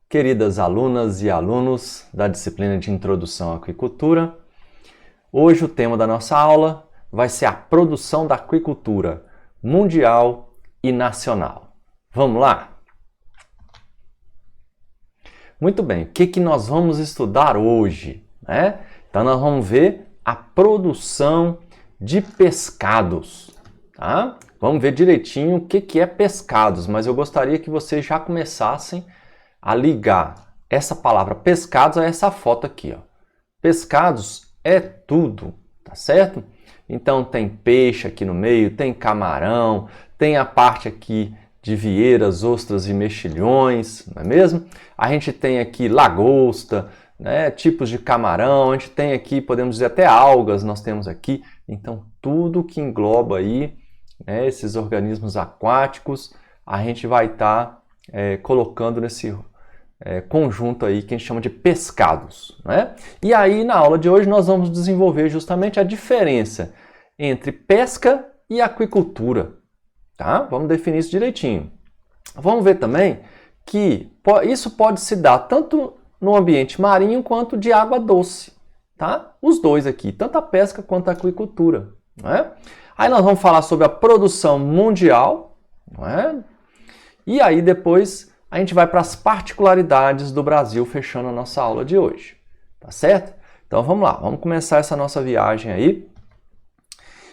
queridas alunas e alunos da disciplina de Introdução à Aquicultura. Hoje o tema da nossa aula vai ser a produção da aquicultura mundial e nacional. Vamos lá? Muito bem, o que nós vamos estudar hoje? Então nós vamos ver a produção de pescados. Tá? Vamos ver direitinho o que é pescados, mas eu gostaria que vocês já começassem a ligar essa palavra pescados a essa foto aqui. Ó. Pescados é tudo, tá certo? Então tem peixe aqui no meio, tem camarão, tem a parte aqui de vieiras, ostras e mexilhões, não é mesmo? A gente tem aqui lagosta, né, tipos de camarão, a gente tem aqui, podemos dizer até algas, nós temos aqui. Então tudo que engloba aí, né, esses organismos aquáticos, a gente vai estar colocando nesse conjunto aí que a gente chama de pescados. Né? E aí na aula de hoje nós vamos desenvolver justamente a diferença entre pesca e aquicultura. Tá? Vamos definir isso direitinho. Vamos ver também que isso pode se dar tanto no ambiente marinho quanto de água doce. Tá? Os dois aqui, tanto a pesca quanto a aquicultura. Né? Aí nós vamos falar sobre a produção mundial. Né? E aí depois a gente vai para as particularidades do Brasil, fechando a nossa aula de hoje. Tá certo? Então vamos lá, vamos começar essa nossa viagem aí.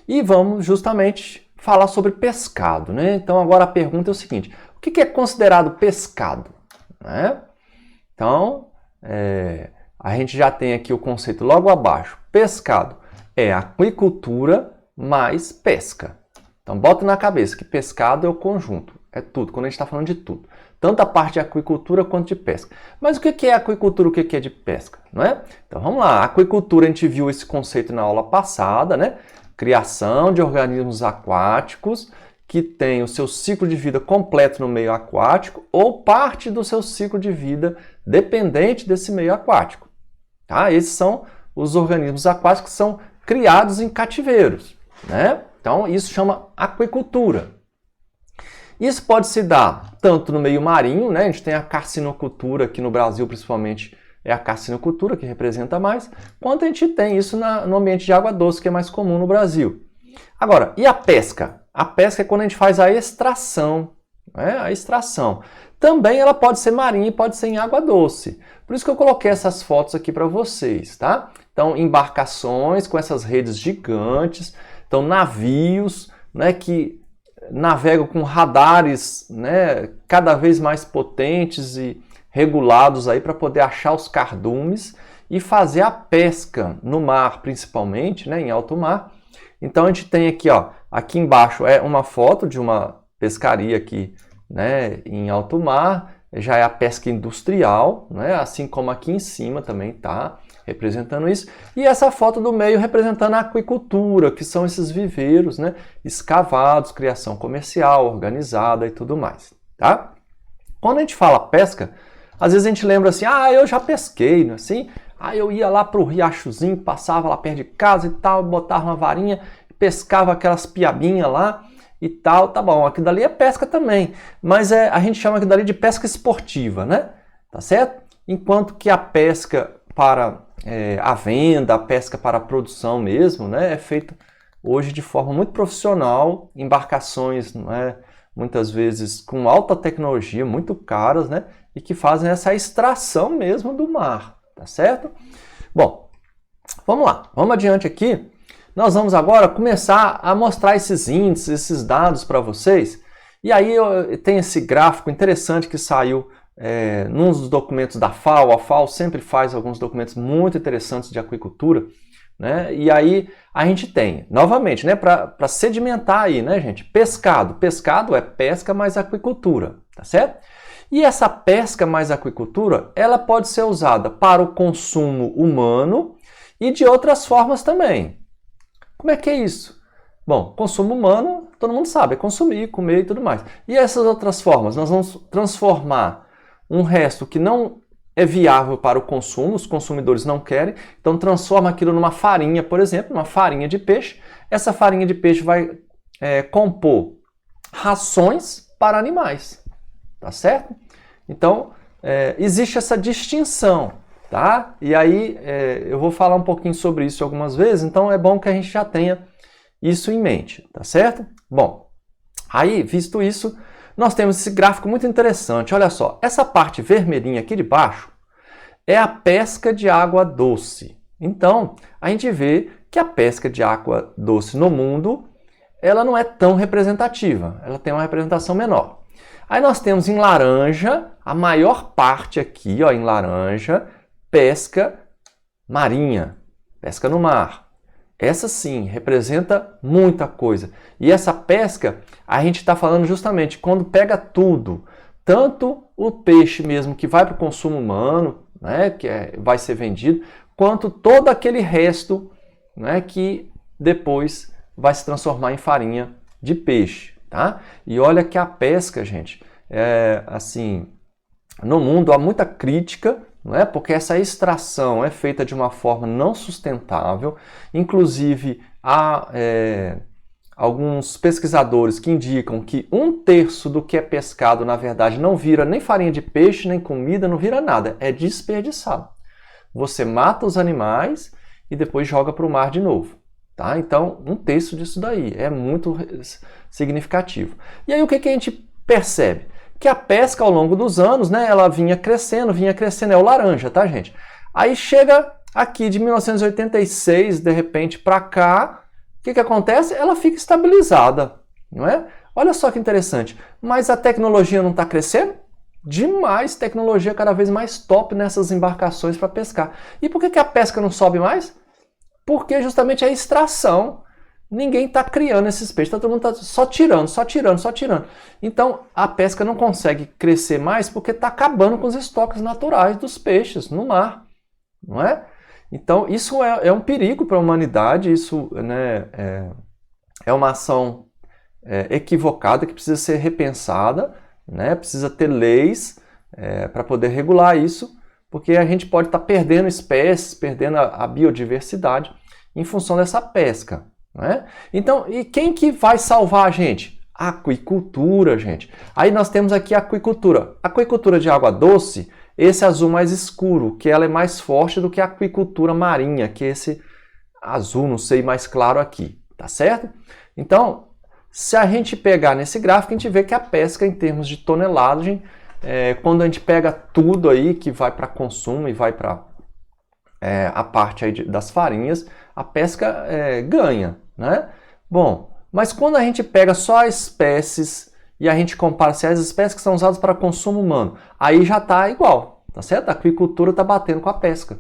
E vamos justamente falar sobre pescado, né? Então agora a pergunta é o seguinte: o que é considerado pescado? Né? Então, a gente já tem aqui o conceito logo abaixo. Pescado é aquicultura mais pesca. Então bota na cabeça que pescado é o conjunto, é tudo, quando a gente está falando de tudo. Tanto a parte de aquicultura quanto de pesca. Mas o que é aquicultura e o que é de pesca? Não é? Então vamos lá, a aquicultura a gente viu esse conceito na aula passada, né? Criação de organismos aquáticos que tem o seu ciclo de vida completo no meio aquático ou parte do seu ciclo de vida dependente desse meio aquático. Tá? Esses são os organismos aquáticos que são criados em cativeiros. Né? Então isso chama aquicultura. Isso pode se dar tanto no meio marinho, né? A gente tem a carcinocultura, aqui no Brasil principalmente é a carcinocultura que representa mais, quanto a gente tem isso no ambiente de água doce, que é mais comum no Brasil. Agora, e a pesca? A pesca é quando a gente faz a extração, né? A extração. Também ela pode ser marinha e pode ser em água doce. Por isso que eu coloquei essas fotos aqui para vocês, tá? Então, embarcações com essas redes gigantes, então navios, né, que navegam com radares, né, cada vez mais potentes e regulados aí para poder achar os cardumes e fazer a pesca no mar, principalmente, né, em alto mar. Então a gente tem aqui, ó, aqui embaixo é uma foto de uma pescaria aqui, né, em alto mar, já é a pesca industrial, né, assim como aqui em cima também tá representando isso. E essa foto do meio representando a aquicultura, que são esses viveiros, né, escavados, criação comercial, organizada e tudo mais, tá? Quando a gente fala pesca, às vezes a gente lembra assim, eu já pesquei, não é assim? Eu ia lá pro riachozinho, passava lá perto de casa e tal, botava uma varinha, pescava aquelas piabinhas lá e tal, tá bom, aquilo dali é pesca também, mas a gente chama aquilo dali de pesca esportiva, né? Tá certo? Enquanto que a pesca para a venda, a pesca para a produção mesmo, né, é feita hoje de forma muito profissional, embarcações, não é, muitas vezes com alta tecnologia, muito caras, né, e que fazem essa extração mesmo do mar, tá certo? Bom, vamos lá, vamos adiante aqui. Nós vamos agora começar a mostrar esses índices, esses dados para vocês. E aí tem esse gráfico interessante que saiu num dos documentos da FAO. A FAO sempre faz alguns documentos muito interessantes de aquicultura, né? E aí a gente tem, novamente, né, para sedimentar aí, né, gente, pescado. Pescado é pesca mais aquicultura, tá certo? E essa pesca mais aquicultura, ela pode ser usada para o consumo humano e de outras formas também. Como é que é isso? Bom, consumo humano, todo mundo sabe, é consumir, comer e tudo mais. E essas outras formas? Nós vamos transformar um resto que não é viável para o consumo, os consumidores não querem, então transforma aquilo numa farinha, por exemplo, uma farinha de peixe. Essa farinha de peixe vai compor rações para animais, tá certo? Então, existe essa distinção, tá? E aí eu vou falar um pouquinho sobre isso algumas vezes, então é bom que a gente já tenha isso em mente, tá certo? Bom, aí, visto isso, nós temos esse gráfico muito interessante. Olha só, essa parte vermelhinha aqui de baixo é a pesca de água doce. Então, a gente vê que a pesca de água doce no mundo, ela não é tão representativa, ela tem uma representação menor. Aí nós temos em laranja, a maior parte aqui, ó, em laranja, pesca marinha, pesca no mar. Essa sim, representa muita coisa. E essa pesca, a gente está falando justamente quando pega tudo, tanto o peixe mesmo que vai para o consumo humano, né, que vai ser vendido, quanto todo aquele resto, né, que depois vai se transformar em farinha de peixe. Tá? E olha que a pesca, gente, assim, no mundo há muita crítica, não é? Porque essa extração é feita de uma forma não sustentável. Inclusive, há alguns pesquisadores que indicam que 1/3 do que é pescado, na verdade, não vira nem farinha de peixe, nem comida, não vira nada. É desperdiçado. Você mata os animais e depois joga para o mar de novo. Tá? Então, 1/3 disso daí é muito significativo. E aí o que a gente percebe? Que a pesca ao longo dos anos, né, ela vinha crescendo, é o laranja, tá, gente? Aí chega aqui de 1986, de repente, para cá, o que acontece? Ela fica estabilizada, não é? Olha só que interessante. Mas a tecnologia não está crescendo? Demais, tecnologia cada vez mais top nessas embarcações para pescar. E por que a pesca não sobe mais? Porque justamente a extração, ninguém está criando esses peixes, todo mundo está só tirando. Então a pesca não consegue crescer mais porque está acabando com os estoques naturais dos peixes no mar, não é? Então isso é um perigo para a humanidade, isso, né, é uma ação equivocada que precisa ser repensada, né? Precisa ter leis para poder regular isso, porque a gente pode estar perdendo espécies, perdendo a biodiversidade em função dessa pesca, né? Então, e quem que vai salvar a gente? A aquicultura, gente. Aí nós temos aqui a aquicultura. A aquicultura de água doce, esse azul mais escuro, que ela é mais forte do que a aquicultura marinha, que é esse azul, não sei, mais claro aqui, tá certo? Então, se a gente pegar nesse gráfico, a gente vê que a pesca em termos de tonelagem, quando a gente pega tudo aí que vai para consumo e vai para a parte aí das farinhas, a pesca ganha, né? Bom, mas quando a gente pega só as espécies e a gente compara se as espécies que são usadas para consumo humano, aí já está igual, tá certo? A aquicultura está batendo com a pesca.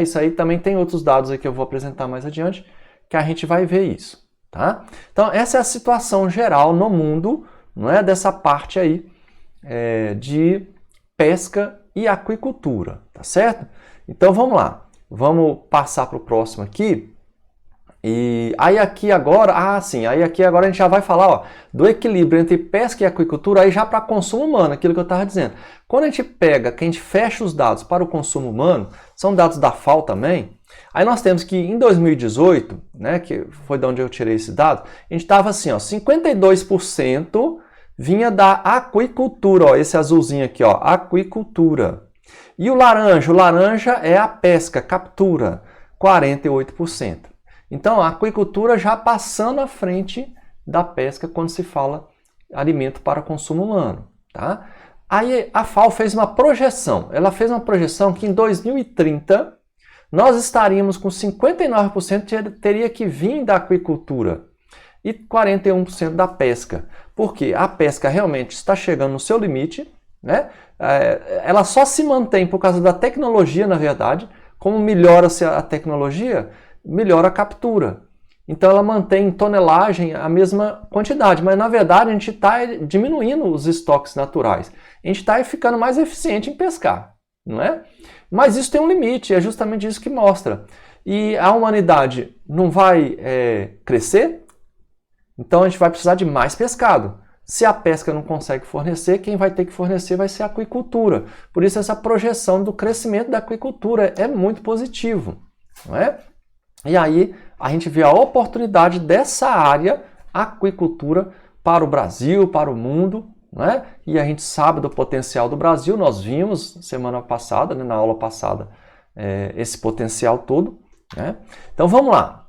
Isso aí também tem outros dados aí que eu vou apresentar mais adiante, que a gente vai ver isso, tá? Então essa é a situação geral no mundo, não é, dessa parte aí de pesca e aquicultura, tá certo? Então vamos lá, vamos passar para o próximo aqui. E aí aqui agora, aí aqui agora a gente já vai falar, ó, do equilíbrio entre pesca e aquicultura aí já para consumo humano, aquilo que eu estava dizendo. Quando a gente pega, que a gente fecha os dados para o consumo humano, são dados da FAO também, aí nós temos que em 2018, né, que foi de onde eu tirei esse dado, a gente estava assim, ó, 52% vinha da aquicultura, ó, esse azulzinho aqui, ó, aquicultura. E o laranja é a pesca, captura, 48%. Então, a aquicultura já passando à frente da pesca quando se fala alimento para consumo humano, tá? Aí a FAO fez uma projeção. Ela fez uma projeção que em 2030 nós estaríamos com 59% teria que vir da aquicultura e 41% da pesca. Porque a pesca realmente está chegando no seu limite, né? Ela só se mantém por causa da tecnologia, na verdade. Como melhora-se a tecnologia, melhora a captura. Então ela mantém em tonelagem a mesma quantidade, mas na verdade a gente está diminuindo os estoques naturais. A gente está ficando mais eficiente em pescar, não é? Mas isso tem um limite, é justamente isso que mostra. E a humanidade não vai crescer, então a gente vai precisar de mais pescado. Se a pesca não consegue fornecer, quem vai ter que fornecer vai ser a aquicultura. Por isso essa projeção do crescimento da aquicultura é muito positivo, não é? E aí a gente vê a oportunidade dessa área, aquicultura, para o Brasil, para o mundo, né? E a gente sabe do potencial do Brasil, nós vimos semana passada, né, na aula passada, esse potencial todo, né? Então vamos lá.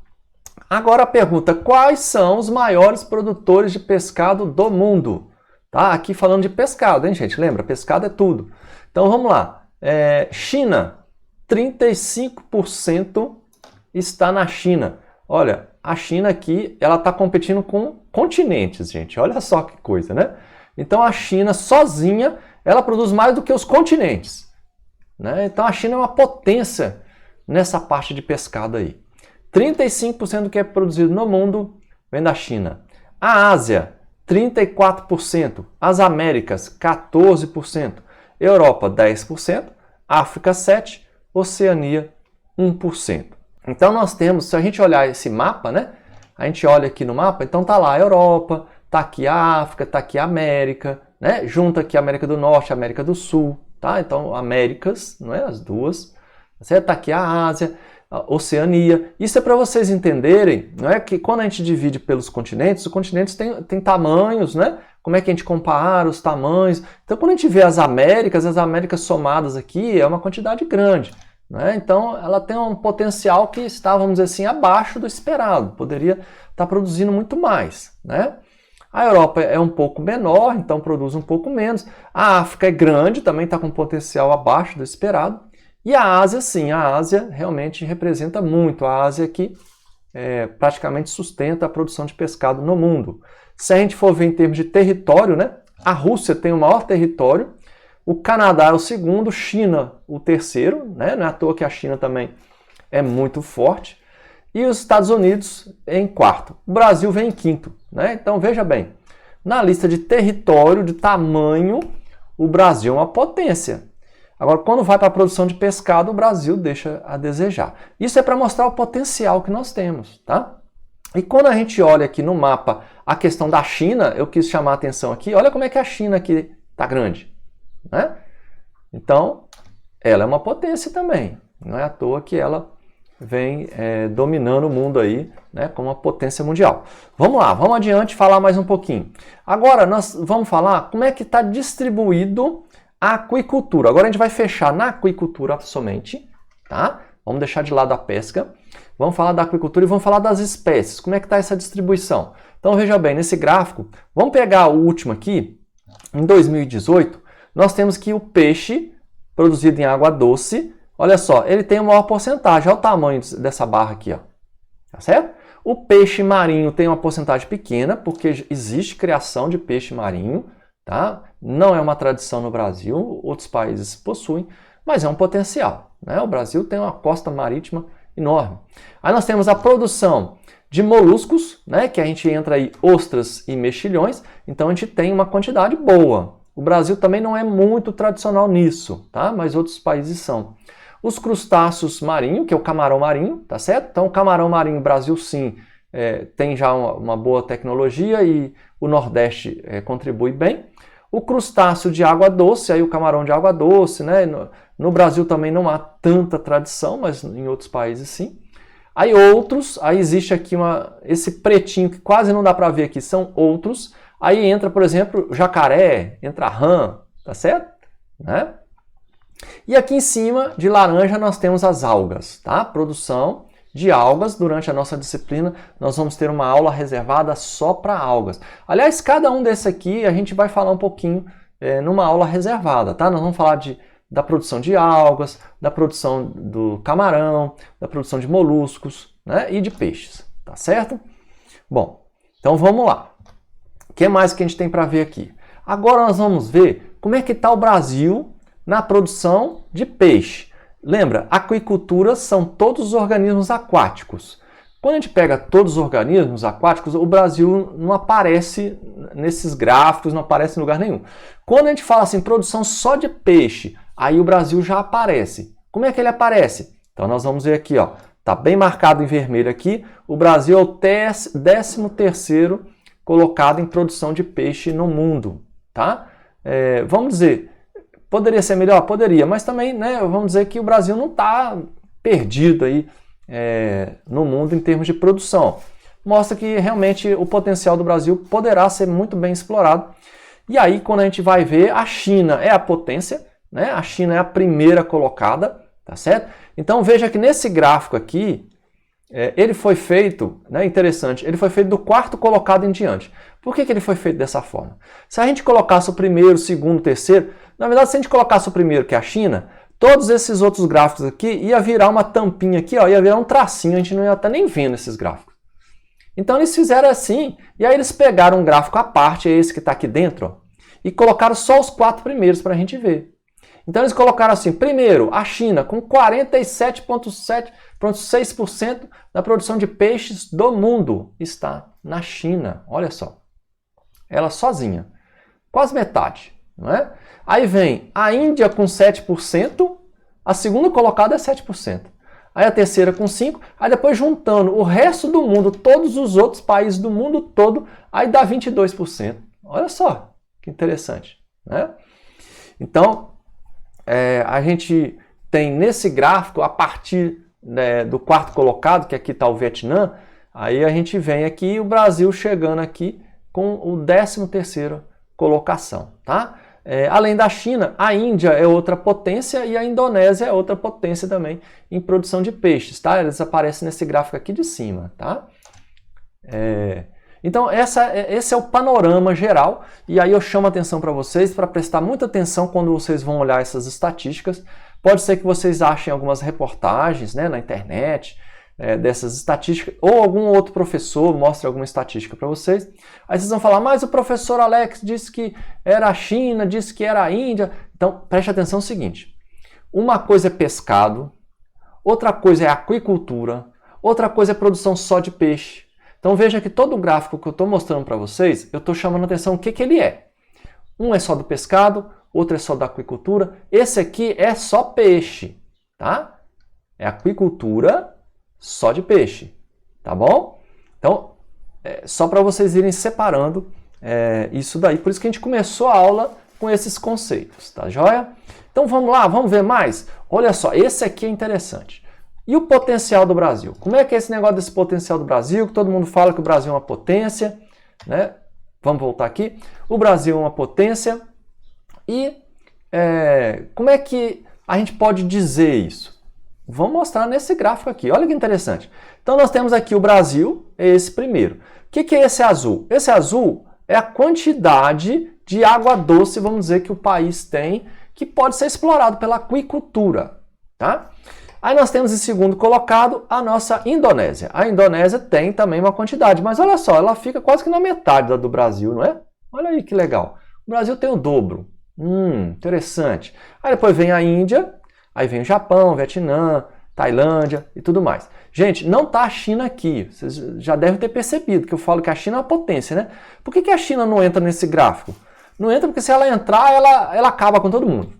Agora a pergunta, quais são os maiores produtores de pescado do mundo? Tá? Aqui falando de pescado, hein, gente? Lembra, pescado é tudo. Então vamos lá. China, 35% está na China. Olha, a China aqui, ela está competindo com continentes, gente. Olha só que coisa, né? Então a China sozinha, ela produz mais do que os continentes, né? Então a China é uma potência nessa parte de pescado aí. 35% do que é produzido no mundo vem da China. A Ásia, 34%. As Américas, 14%. Europa, 10%. África, 7%. Oceania, 1%. Então nós temos, se a gente olhar esse mapa, né? A gente olha aqui no mapa, então tá lá a Europa, tá aqui a África, tá aqui a América, né? Junta aqui a América do Norte, a América do Sul, tá? Então Américas, não é? As duas. Certo? Tá aqui a Ásia, a Oceania. Isso é para vocês entenderem, não é? Que quando a gente divide pelos continentes, os continentes têm tamanhos, né? Como é que a gente compara os tamanhos? Então quando a gente vê as Américas somadas aqui é uma quantidade grande. Né? Então, ela tem um potencial que está, vamos dizer assim, abaixo do esperado. Poderia estar produzindo muito mais. Né? A Europa é um pouco menor, então produz um pouco menos. A África é grande, também está com potencial abaixo do esperado. E a Ásia, sim, a Ásia realmente representa muito. A Ásia que praticamente sustenta a produção de pescado no mundo. Se a gente for ver em termos de território, né? A Rússia tem o maior território. O Canadá é o segundo, China o terceiro, né? Não é à toa que a China também é muito forte. E os Estados Unidos em quarto. O Brasil vem em quinto. Né? Então veja bem, na lista de território, de tamanho, o Brasil é uma potência. Agora, quando vai para a produção de pescado, o Brasil deixa a desejar. Isso é para mostrar o potencial que nós temos. Tá? E quando a gente olha aqui no mapa a questão da China, eu quis chamar a atenção aqui, olha como é que a China aqui está grande. Né? Então, ela é uma potência também. Não é à toa que ela vem dominando o mundo aí, né, como uma potência mundial. Vamos lá, vamos adiante falar mais um pouquinho. Agora nós vamos falar como é que está distribuído a aquicultura. Agora a gente vai fechar na aquicultura somente, tá? Vamos deixar de lado a pesca. Vamos falar da aquicultura e vamos falar das espécies. Como é que está essa distribuição? Então veja bem, nesse gráfico, vamos pegar o último aqui, em 2018, nós temos que o peixe produzido em água doce, olha só, ele tem a maior porcentagem, olha o tamanho dessa barra aqui, ó. Tá certo? O peixe marinho tem uma porcentagem pequena, porque existe criação de peixe marinho, tá? Não é uma tradição no Brasil, outros países possuem, mas é um potencial, né? O Brasil tem uma costa marítima enorme. Aí nós temos a produção de moluscos, né? Que a gente entra aí ostras e mexilhões, então a gente tem uma quantidade boa. O Brasil também não é muito tradicional nisso, tá? Mas outros países são. Os crustáceos marinhos, que é o camarão marinho, tá certo? Então, o camarão marinho, o Brasil sim, tem já uma boa tecnologia e o Nordeste contribui bem. O crustáceo de água doce, aí o camarão de água doce, né? No Brasil também não há tanta tradição, mas em outros países sim. Aí outros, aí existe aqui esse pretinho que quase não dá para ver aqui, são outros. Aí entra, por exemplo, jacaré, entra rã, tá certo? Né? E aqui em cima, de laranja, nós temos as algas, tá? Produção de algas. Durante a nossa disciplina, nós vamos ter uma aula reservada só para algas. Aliás, cada um desses aqui a gente vai falar um pouquinho numa aula reservada, tá? Nós vamos falar da produção de algas, da produção do camarão, da produção de moluscos, né? E de peixes, tá certo? Bom, então vamos lá. O que mais que a gente tem para ver aqui? Agora nós vamos ver como é que está o Brasil na produção de peixe. Lembra, aquicultura são todos os organismos aquáticos. Quando a gente pega todos os organismos aquáticos, o Brasil não aparece nesses gráficos, não aparece em lugar nenhum. Quando a gente fala assim, produção só de peixe, aí o Brasil já aparece. Como é que ele aparece? Então nós vamos ver aqui, ó, tá bem marcado em vermelho aqui, o Brasil é o 13º colocado em produção de peixe no mundo, tá? Vamos dizer, poderia ser melhor? Poderia, mas também, né, vamos dizer que o Brasil não está perdido aí no mundo em termos de produção. Mostra que realmente o potencial do Brasil poderá ser muito bem explorado. E aí, quando a gente vai ver, a China é a potência, né? A China é a primeira colocada, tá certo? Então veja que nesse gráfico aqui, ele foi feito, né, interessante, ele foi feito do quarto colocado em diante. Por que ele foi feito dessa forma? Se a gente colocasse o primeiro, o segundo, o terceiro, na verdade, se a gente colocasse o primeiro, que é a China, todos esses outros gráficos aqui ia virar uma tampinha aqui, ó, ia virar um tracinho, a gente não ia estar nem vendo esses gráficos. Então eles fizeram assim, e aí eles pegaram um gráfico à parte, é esse que está aqui dentro, ó, e colocaram só os 4 primeiros para a gente ver. Então eles colocaram assim, primeiro, a China com 47,6% da produção de peixes do mundo está na China. Olha só, ela sozinha, quase metade, não é? Aí vem a Índia com 7%, a segunda colocada é 7%. Aí a terceira com 5%, aí depois juntando o resto do mundo, todos os outros países do mundo todo, aí dá 22%. Olha só, que interessante, né? Então, a gente tem nesse gráfico, a partir, né, do quarto colocado, que aqui está o Vietnã, aí a gente vem aqui o Brasil chegando aqui com o 13ª colocação, tá? Além da China, a Índia é outra potência e a Indonésia é outra potência também em produção de peixes, tá? Eles aparecem nesse gráfico aqui de cima, tá? Então, esse é o panorama geral, e aí eu chamo a atenção para vocês para prestar muita atenção quando vocês vão olhar essas estatísticas. Pode ser que vocês achem algumas reportagens, né, na internet dessas estatísticas, ou algum outro professor mostre alguma estatística para vocês. Aí vocês vão falar, mas o professor Alex disse que era a China, disse que era a Índia. Então, preste atenção no seguinte, uma coisa é pescado, outra coisa é aquicultura, outra coisa é produção só de peixe. Então veja que todo o gráfico que eu estou mostrando para vocês, eu estou chamando a atenção o que ele é. Um é só do pescado, outro é só da aquicultura. Esse aqui é só peixe, tá? É aquicultura só de peixe, tá bom? Então, só para vocês irem separando isso daí. Por isso que a gente começou a aula com esses conceitos, tá joia? Então vamos lá, vamos ver mais? Olha só, esse aqui é interessante. E o potencial do Brasil? Como é que é esse negócio desse potencial do Brasil? Que todo mundo fala que o Brasil é uma potência, né? Vamos voltar aqui. O Brasil é uma potência. E como é que a gente pode dizer isso? Vamos mostrar nesse gráfico aqui. Olha que interessante. Então nós temos aqui o Brasil, é esse primeiro. O que é esse azul? Esse azul é a quantidade de água doce, vamos dizer, que o país tem, que pode ser explorado pela aquicultura, tá? Aí nós temos em segundo colocado a nossa Indonésia. A Indonésia tem também uma quantidade, mas olha só, ela fica quase que na metade do Brasil, não é? Olha aí que legal. O Brasil tem o dobro. Interessante. Aí depois vem a Índia, aí vem o Japão, Vietnã, Tailândia e tudo mais. Gente, não está a China aqui. Vocês já devem ter percebido que eu falo que a China é uma potência, né? Por que a China não entra nesse gráfico? Não entra porque se ela entrar, ela acaba com todo mundo.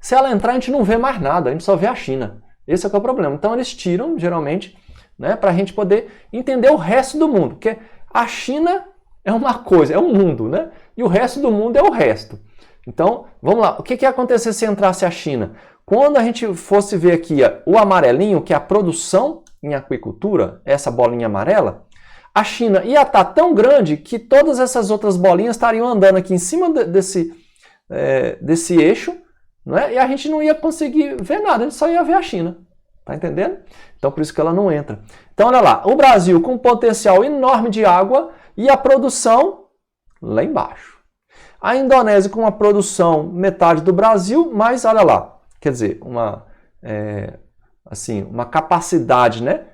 Se ela entrar, a gente não vê mais nada, a gente só vê a China. Esse é o problema. Então eles tiram, geralmente, né, para a gente poder entender o resto do mundo. Porque a China é uma coisa, é um mundo, né? E o resto do mundo é o resto. Então, vamos lá. O que ia acontecer se entrasse a China? Quando a gente fosse ver aqui o amarelinho, que é a produção em aquicultura, essa bolinha amarela, a China ia estar tão grande que todas essas outras bolinhas estariam andando aqui em cima desse eixo, não é? E a gente não ia conseguir ver nada, a gente só ia ver a China. Tá entendendo? Então, por isso que ela não entra. Então, olha lá, o Brasil com um potencial enorme de água e a produção lá embaixo. A Indonésia com uma produção metade do Brasil, mas olha lá, quer dizer, uma capacidade, né,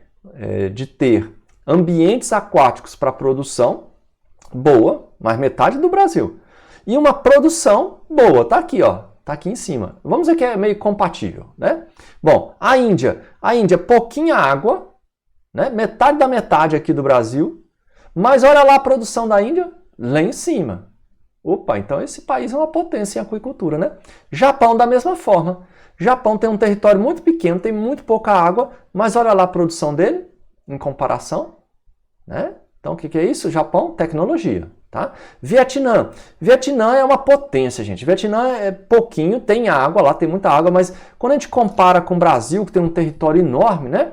de ter ambientes aquáticos para produção boa, mas metade do Brasil. E uma produção boa, tá aqui, ó. Tá aqui em cima. Vamos dizer que é meio compatível, né? Bom, a Índia, pouquinha água, né? Metade da metade aqui do Brasil. Mas olha lá a produção da Índia, lá em cima. Opa, então esse país é uma potência em aquicultura, né? Japão da mesma forma. Japão tem um território muito pequeno, tem muito pouca água, mas olha lá a produção dele, em comparação, né? Então o que é isso? Japão, tecnologia. Tá? Vietnã é uma potência, gente. Vietnã é pouquinho, tem água lá, tem muita água, mas quando a gente compara com o Brasil, que tem um território enorme, né?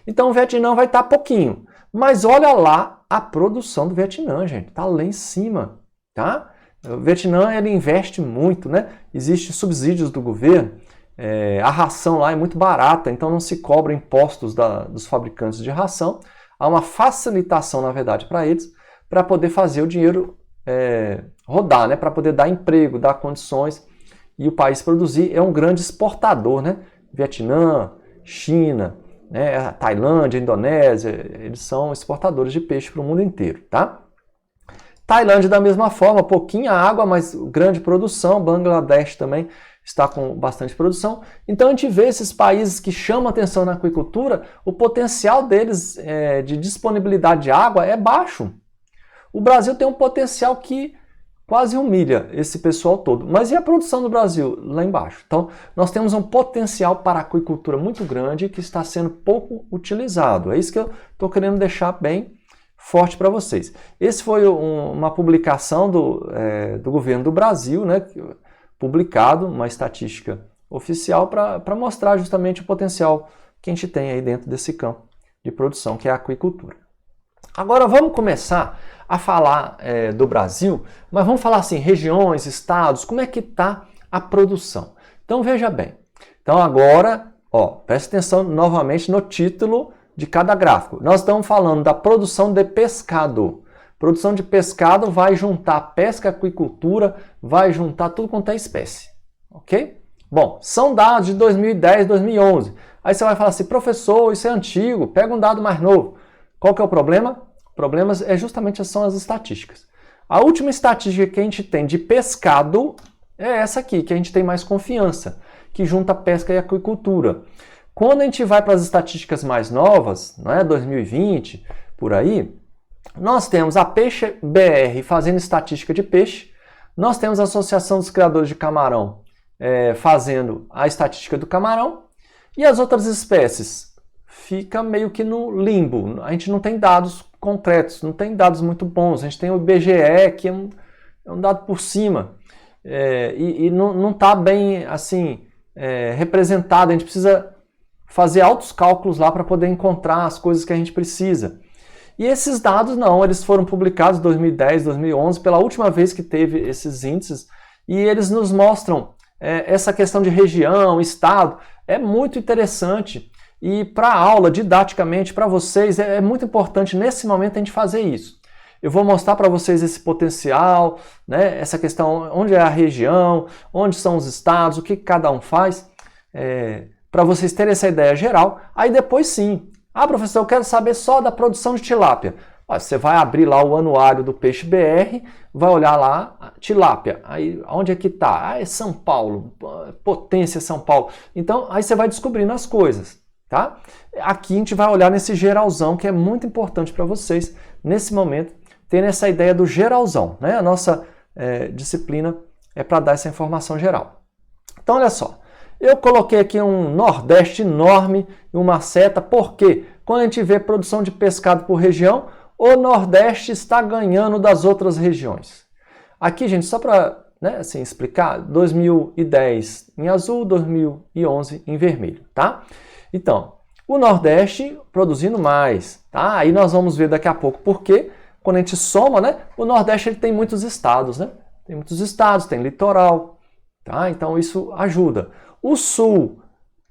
Então o Vietnã vai estar pouquinho. Mas olha lá a produção do Vietnã, gente. Tá lá em cima, tá? O Vietnã, ele investe muito, né? Existem subsídios do governo, a ração lá é muito barata, então não se cobra impostos dos fabricantes de ração. Há uma facilitação, na verdade, para eles, para poder fazer o dinheiro rodar, né? Para poder dar emprego, dar condições e o país produzir. É um grande exportador, né? Vietnã, China, né? Tailândia, Indonésia, eles são exportadores de peixe para o mundo inteiro, tá? Tailândia da mesma forma, pouquinha água, mas grande produção. Bangladesh também está com bastante produção. Então a gente vê esses países que chamam atenção na aquicultura, o potencial deles de disponibilidade de água é baixo. O Brasil tem um potencial que quase humilha esse pessoal todo. Mas e a produção do Brasil? Lá embaixo. Então nós temos um potencial para a aquicultura muito grande que está sendo pouco utilizado. É isso que eu estou querendo deixar bem forte para vocês. Esse foi uma publicação do governo do Brasil, né, publicado, uma estatística oficial para mostrar justamente o potencial que a gente tem aí dentro desse campo de produção, que é a aquicultura. Agora vamos começar a falar do Brasil, mas vamos falar assim, regiões, estados, como é que está a produção. Então veja bem, então agora, preste atenção novamente no título de cada gráfico. Nós estamos falando da produção de pescado. Produção de pescado vai juntar pesca, aquicultura, vai juntar tudo quanto é espécie. Ok? Bom, são dados de 2010, 2011. Aí você vai falar assim, professor, isso é antigo, pega um dado mais novo. Qual que é o problema? O problema são as estatísticas. A última estatística que a gente tem de pescado é essa aqui, que a gente tem mais confiança, que junta pesca e aquicultura. Quando a gente vai para as estatísticas mais novas, não é 2020, por aí, nós temos a Peixe BR fazendo estatística de peixe, nós temos a Associação dos Criadores de Camarão fazendo a estatística do camarão, e as outras espécies fica meio que no limbo. A gente não tem dados concretos, não tem dados muito bons. A gente tem o IBGE, que é um dado por cima, e não está bem assim representado. A gente precisa fazer altos cálculos lá para poder encontrar as coisas que a gente precisa. E esses dados não, eles foram publicados em 2010, 2011, pela última vez que teve esses índices, e eles nos mostram essa questão de região, estado, é muito interessante. E para a aula, didaticamente, para vocês, é muito importante nesse momento a gente fazer isso. Eu vou mostrar para vocês esse potencial, né, essa questão, onde é a região, onde são os estados, o que cada um faz, para vocês terem essa ideia geral. Aí depois sim, professor, eu quero saber só da produção de tilápia. Você vai abrir lá o anuário do Peixe BR, vai olhar lá, tilápia. Aí, onde é que está? É São Paulo, potência São Paulo. Então, aí você vai descobrindo as coisas, tá? Aqui a gente vai olhar nesse geralzão, que é muito importante para vocês, nesse momento, terem essa ideia do geralzão, né? A nossa disciplina é para dar essa informação geral. Então, olha só. Eu coloquei aqui um Nordeste enorme e uma seta, porque quando a gente vê produção de pescado por região, o Nordeste está ganhando das outras regiões. Aqui, gente, só para assim, explicar, 2010 em azul, 2011 em vermelho, tá? Então, o Nordeste produzindo mais, tá? Aí nós vamos ver daqui a pouco porque quando a gente soma, né, o Nordeste ele tem muitos estados, né? Tem muitos estados, tem litoral, tá? Então isso ajuda. O Sul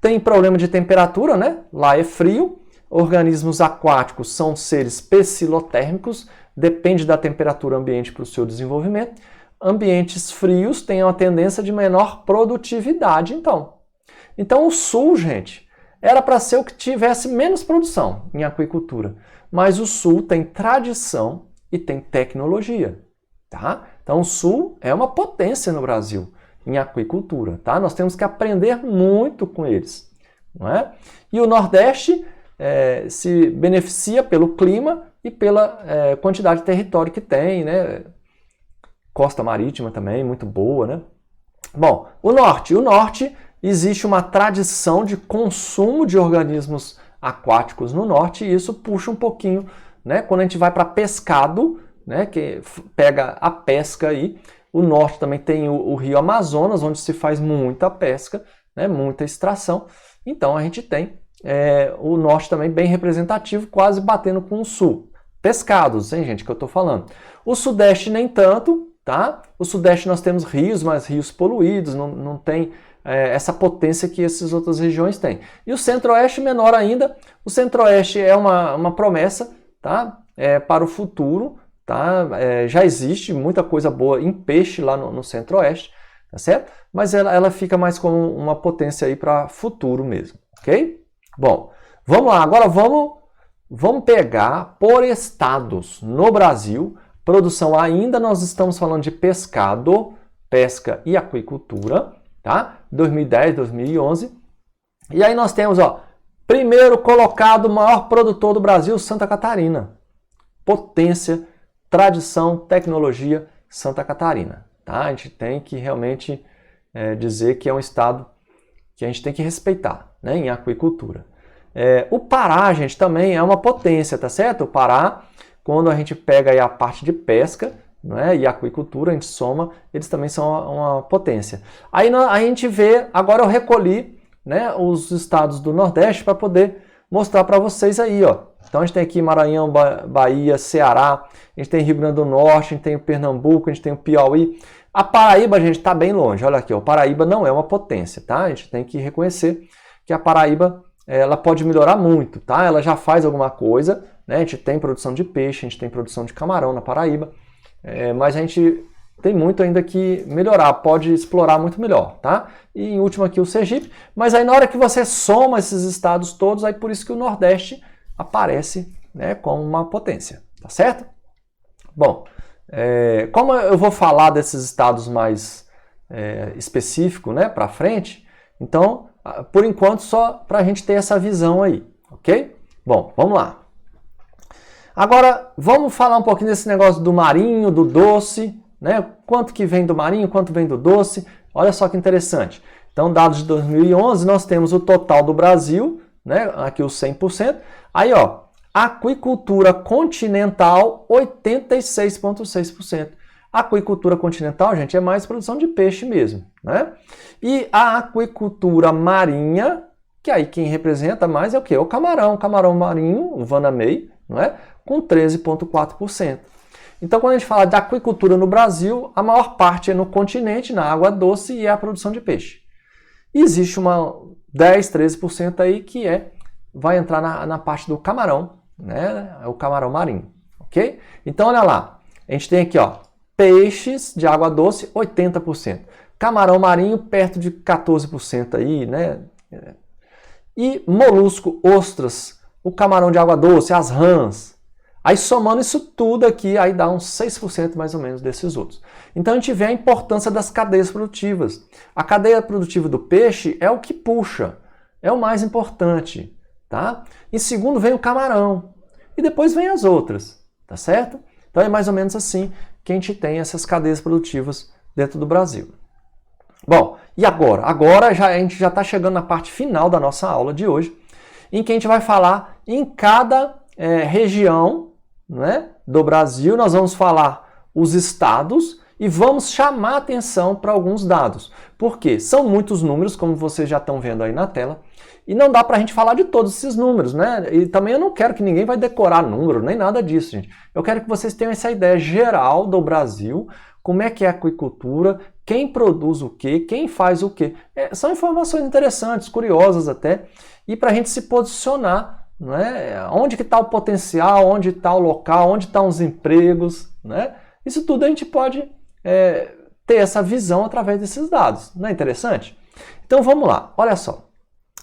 tem problema de temperatura, né? Lá é frio. Organismos aquáticos são seres pecilotérmicos, depende da temperatura ambiente para o seu desenvolvimento. Ambientes frios têm uma tendência de menor produtividade, então. Então o Sul, gente, era para ser o que tivesse menos produção em aquicultura. Mas o Sul tem tradição e tem tecnologia, tá? Então o Sul é uma potência no Brasil em aquicultura, tá? Nós temos que aprender muito com eles, não é? E o Nordeste se beneficia pelo clima e pela quantidade de território que tem, né? Costa marítima também, muito boa, né? Bom, o Norte existe uma tradição de consumo de organismos aquáticos no Norte e isso puxa um pouquinho, né? Quando a gente vai para pescado, né? Que pega a pesca aí, o Norte também tem o Rio Amazonas, onde se faz muita pesca, né, muita extração. Então a gente tem o Norte também bem representativo, quase batendo com o Sul. Pescados, hein, gente, que eu estou falando. O Sudeste nem tanto, tá? O Sudeste nós temos rios, mas rios poluídos, não tem essa potência que essas outras regiões têm. E o Centro-Oeste menor ainda. O Centro-Oeste é uma promessa, tá? Para o futuro, tá? Já existe muita coisa boa em peixe lá no Centro-Oeste, tá certo? Mas ela fica mais como uma potência aí para futuro mesmo, ok? Bom, vamos lá. Agora vamos pegar por estados no Brasil. Produção ainda nós estamos falando de pescado, pesca e aquicultura, tá? 2010, 2011. E aí nós temos, ó, primeiro colocado, maior produtor do Brasil, Santa Catarina. Potência, tradição, tecnologia, Santa Catarina. Tá? A gente tem que realmente dizer que é um estado que a gente tem que respeitar, né, em aquicultura. O Pará, gente, também é uma potência, tá certo? O Pará, quando a gente pega aí a parte de pesca, né, e aquicultura, a gente soma, eles também são uma potência. Aí a gente vê, agora eu recolhi, né, os estados do Nordeste para poder mostrar para vocês aí, ó. Então a gente tem aqui Maranhão, Bahia, Ceará, a gente tem Rio Grande do Norte, a gente tem o Pernambuco, a gente tem o Piauí. A Paraíba, gente, está bem longe. Olha aqui, ó, Paraíba não é uma potência, tá? A gente tem que reconhecer que a Paraíba ela pode melhorar muito, tá? Ela já faz alguma coisa, né? A gente tem produção de peixe, a gente tem produção de camarão na Paraíba, mas a gente tem muito ainda que melhorar, pode explorar muito melhor, tá? E em último aqui o Sergipe, mas aí na hora que você soma esses estados todos, aí por isso que o Nordeste aparece, né, como uma potência, tá certo? Bom, como eu vou falar desses estados mais específicos, né, para frente, então, por enquanto, só para a gente ter essa visão aí, ok? Bom, vamos lá. Agora, vamos falar um pouquinho desse negócio do marinho, do doce, né? Quanto que vem do marinho, quanto vem do doce, olha só que interessante. Então, dados de 2011, nós temos o total do Brasil, né? Aqui os 100%. Aí, ó, aquicultura continental, 86,6%. A aquicultura continental, gente, é mais produção de peixe mesmo, né? E a aquicultura marinha, que aí quem representa mais é o quê? O camarão marinho, o vanamei, não é? Com 13,4%. Então, quando a gente fala de aquicultura no Brasil, a maior parte é no continente, na água doce, e é a produção de peixe. E existe uma 10, 13% aí que vai entrar na parte do camarão, né? É o camarão marinho, ok? Então, olha lá, a gente tem aqui, ó, peixes de água doce, 80%. Camarão marinho, perto de 14% aí, né? E molusco, ostras, o camarão de água doce, as rãs. Aí somando isso tudo aqui, aí dá uns 6% mais ou menos desses outros. Então a gente vê a importância das cadeias produtivas. A cadeia produtiva do peixe é o que puxa, é o mais importante, tá? Em segundo vem o camarão e depois vem as outras, tá certo? Então é mais ou menos assim que a gente tem essas cadeias produtivas dentro do Brasil. Bom, e agora? Agora a gente já está chegando na parte final da nossa aula de hoje, em que a gente vai falar em cada região, né, do Brasil, nós vamos falar os estados e vamos chamar atenção para alguns dados. Por quê? São muitos números, como vocês já estão vendo aí na tela, e não dá para a gente falar de todos esses números, né? E também eu não quero que ninguém vai decorar número, nem nada disso, gente. Eu quero que vocês tenham essa ideia geral do Brasil, como é que é a aquicultura, quem produz o quê, quem faz o quê. São informações interessantes, curiosas até, e para a gente se posicionar, né? Onde que está o potencial, onde está o local, onde estão os empregos, né? Isso tudo a gente pode ter essa visão através desses dados. Não é interessante? Então vamos lá, olha só.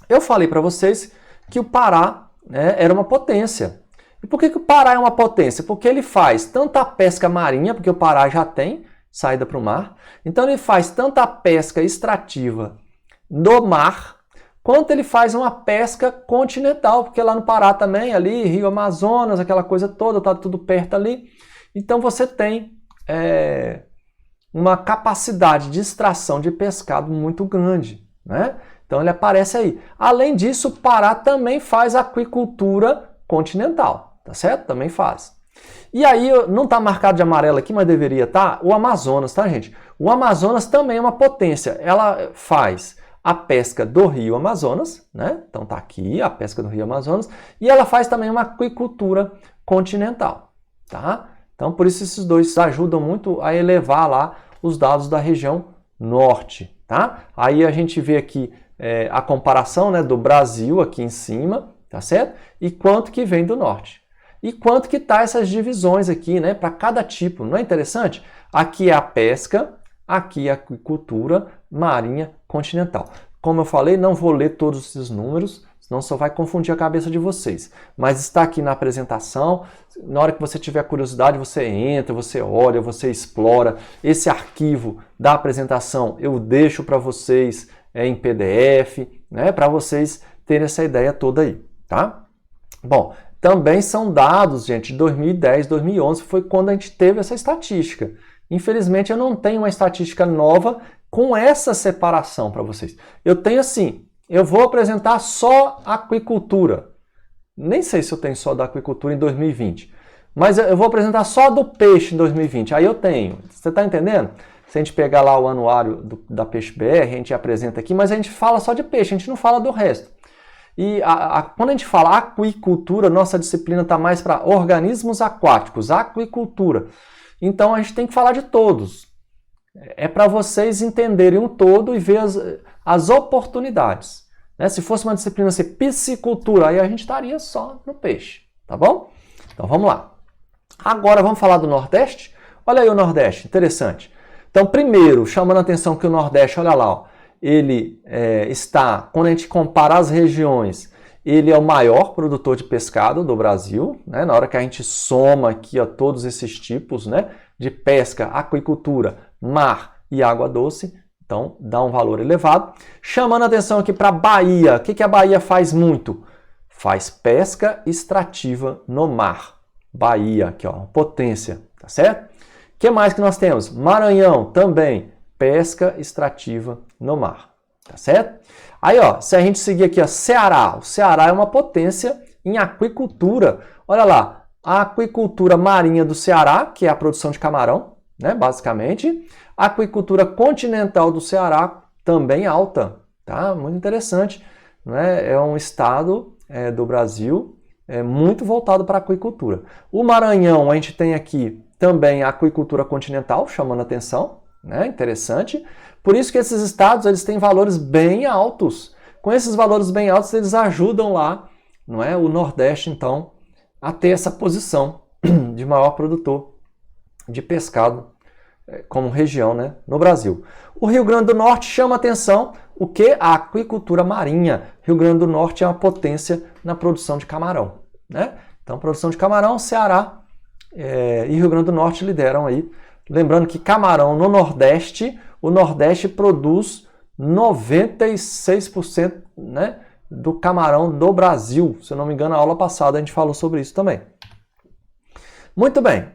Eu falei para vocês que o Pará, né, era uma potência. E por que o Pará é uma potência? Porque ele faz tanto a pesca marinha, porque o Pará já tem saída para o mar, então ele faz tanto a pesca extrativa do mar, quanto ele faz uma pesca continental, porque lá no Pará também, ali, Rio Amazonas, aquela coisa toda, está tudo perto ali. Então você tem uma capacidade de extração de pescado muito grande, né? Então ele aparece aí. Além disso, o Pará também faz aquicultura continental, tá certo? Também faz. E aí, não está marcado de amarelo aqui, mas deveria estar, o Amazonas, tá, gente? O Amazonas também é uma potência. Ela faz a pesca do Rio Amazonas, né? Então tá aqui a pesca do Rio Amazonas, e ela faz também uma aquicultura continental, tá? Então, por isso esses dois ajudam muito a elevar lá os dados da região norte, tá? Aí a gente vê aqui a comparação, né, do Brasil aqui em cima, tá certo? E quanto que vem do norte. E quanto que tá essas divisões aqui, né, para cada tipo. Não é interessante? Aqui é a pesca, aqui é a aquicultura marinha continental. Como eu falei, não vou ler todos esses números, senão só vai confundir a cabeça de vocês. Mas está aqui na apresentação. Na hora que você tiver curiosidade, você entra, você olha, você explora. Esse arquivo da apresentação eu deixo para vocês em PDF, né, para vocês terem essa ideia toda aí, tá? Bom, também são dados, gente, de 2010, 2011, foi quando a gente teve essa estatística. Infelizmente, eu não tenho uma estatística nova com essa separação para vocês. Eu tenho assim, eu vou apresentar só aquicultura. Nem sei se eu tenho só da aquicultura em 2020, mas eu vou apresentar só do peixe em 2020. Aí eu tenho. Você está entendendo? Se a gente pegar lá o anuário da Peixe BR, a gente apresenta aqui, mas a gente fala só de peixe, a gente não fala do resto. E quando a gente fala aquicultura, nossa disciplina está mais para organismos aquáticos, aquicultura. Então a gente tem que falar de todos. É para vocês entenderem um todo e ver as oportunidades. Né? Se fosse uma disciplina assim, piscicultura, aí a gente estaria só no peixe, tá bom? Então vamos lá. Agora vamos falar do Nordeste. Olha aí o Nordeste, interessante. Então, primeiro, chamando a atenção que o Nordeste, olha lá, ó, ele está, quando a gente compara as regiões, ele é o maior produtor de pescado do Brasil, né? Na hora que a gente soma aqui ó, todos esses tipos, né, de pesca, aquicultura, mar e água doce, então dá um valor elevado. Chamando a atenção aqui para a Bahia, o que a Bahia faz muito? Faz pesca extrativa no mar. Bahia, aqui ó, potência, tá certo? O que mais que nós temos? Maranhão também, pesca extrativa no mar, tá certo? Aí, ó, se a gente seguir aqui, ó, Ceará, o Ceará é uma potência em aquicultura. Olha lá, a aquicultura marinha do Ceará, que é a produção de camarão, né, basicamente. A aquicultura continental do Ceará também alta, tá? Muito interessante, né? É um estado do Brasil muito voltado para a aquicultura. O Maranhão, a gente tem aqui também a aquicultura continental, chamando a atenção, né? Interessante. Por isso que esses estados eles têm valores bem altos. Com esses valores bem altos, eles ajudam lá, não é, o Nordeste, então, a ter essa posição de maior produtor de pescado como região, né, no Brasil. O Rio Grande do Norte chama atenção o que? A aquicultura marinha. Rio Grande do Norte é uma potência na produção de camarão, né? Então, produção de camarão, Ceará e Rio Grande do Norte lideram aí. Lembrando que camarão no Nordeste, o Nordeste produz 96%, né, do camarão do Brasil. Se eu não me engano, na aula passada a gente falou sobre isso também. Muito bem.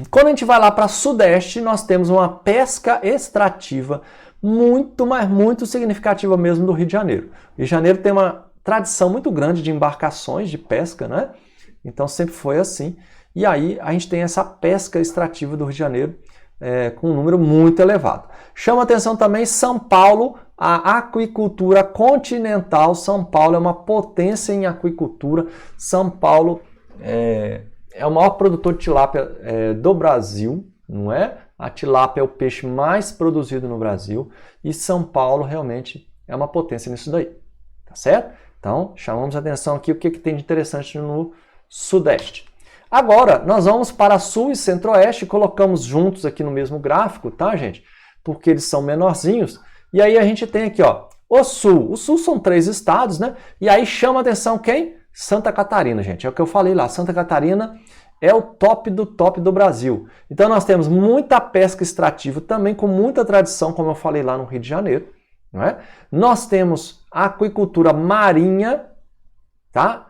Quando a gente vai lá para Sudeste, nós temos uma pesca extrativa muito, mas muito significativa mesmo do Rio de Janeiro. O Rio de Janeiro tem uma tradição muito grande de embarcações de pesca, né? Então sempre foi assim. E aí a gente tem essa pesca extrativa do Rio de Janeiro com um número muito elevado. Chama atenção também São Paulo, a aquicultura continental. São Paulo é uma potência em aquicultura. São Paulo é o maior produtor de tilápia do Brasil, não é? A tilápia é o peixe mais produzido no Brasil e São Paulo realmente é uma potência nisso daí, tá certo? Então, chamamos a atenção aqui o que tem de interessante no Sudeste. Agora, nós vamos para Sul e Centro-Oeste, colocamos juntos aqui no mesmo gráfico, tá, gente? Porque eles são menorzinhos. E aí a gente tem aqui, ó, o Sul. O Sul são 3 estados, né? E aí chama a atenção quem? Santa Catarina, gente. É o que eu falei lá. Santa Catarina é o top do Brasil. Então nós temos muita pesca extrativa, também com muita tradição, como eu falei lá no Rio de Janeiro, não é? Nós temos a aquicultura marinha, tá?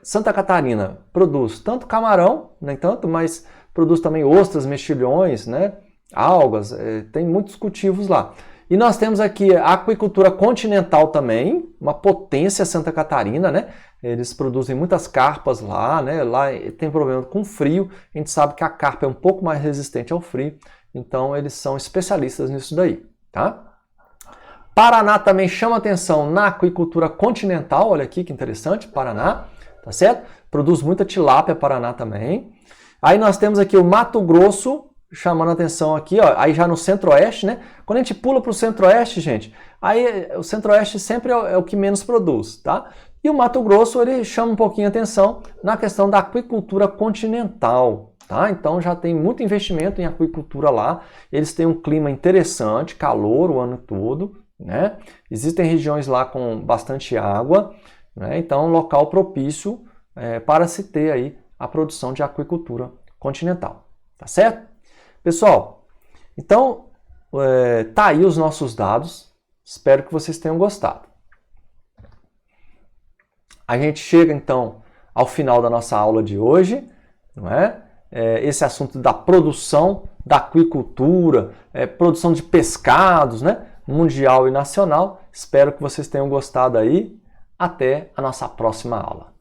Santa Catarina produz tanto camarão, nem tanto, mas produz também ostras, mexilhões, né? Algas, tem muitos cultivos lá. E nós temos aqui a aquicultura continental também, uma potência Santa Catarina, né? Eles produzem muitas carpas lá, né? Lá tem problema com frio, a gente sabe que a carpa é um pouco mais resistente ao frio, então eles são especialistas nisso daí, tá? Paraná também chama atenção na aquicultura continental, olha aqui que interessante, Paraná, tá certo? Produz muita tilápia, Paraná também. Aí nós temos aqui o Mato Grosso, chamando a atenção aqui, ó, aí já no Centro-Oeste, né? Quando a gente pula para o Centro-Oeste, gente, aí o Centro-Oeste sempre é o que menos produz, tá? E o Mato Grosso, ele chama um pouquinho a atenção na questão da aquicultura continental, tá? Então já tem muito investimento em aquicultura lá, eles têm um clima interessante, calor o ano todo, né? Existem regiões lá com bastante água, né? Então local propício para se ter aí a produção de aquicultura continental, tá certo? Pessoal, então tá aí os nossos dados, espero que vocês tenham gostado. A gente chega então ao final da nossa aula de hoje, não é? Esse assunto da produção, da aquicultura, produção de pescados, né? Mundial e nacional. Espero que vocês tenham gostado aí. Até a nossa próxima aula.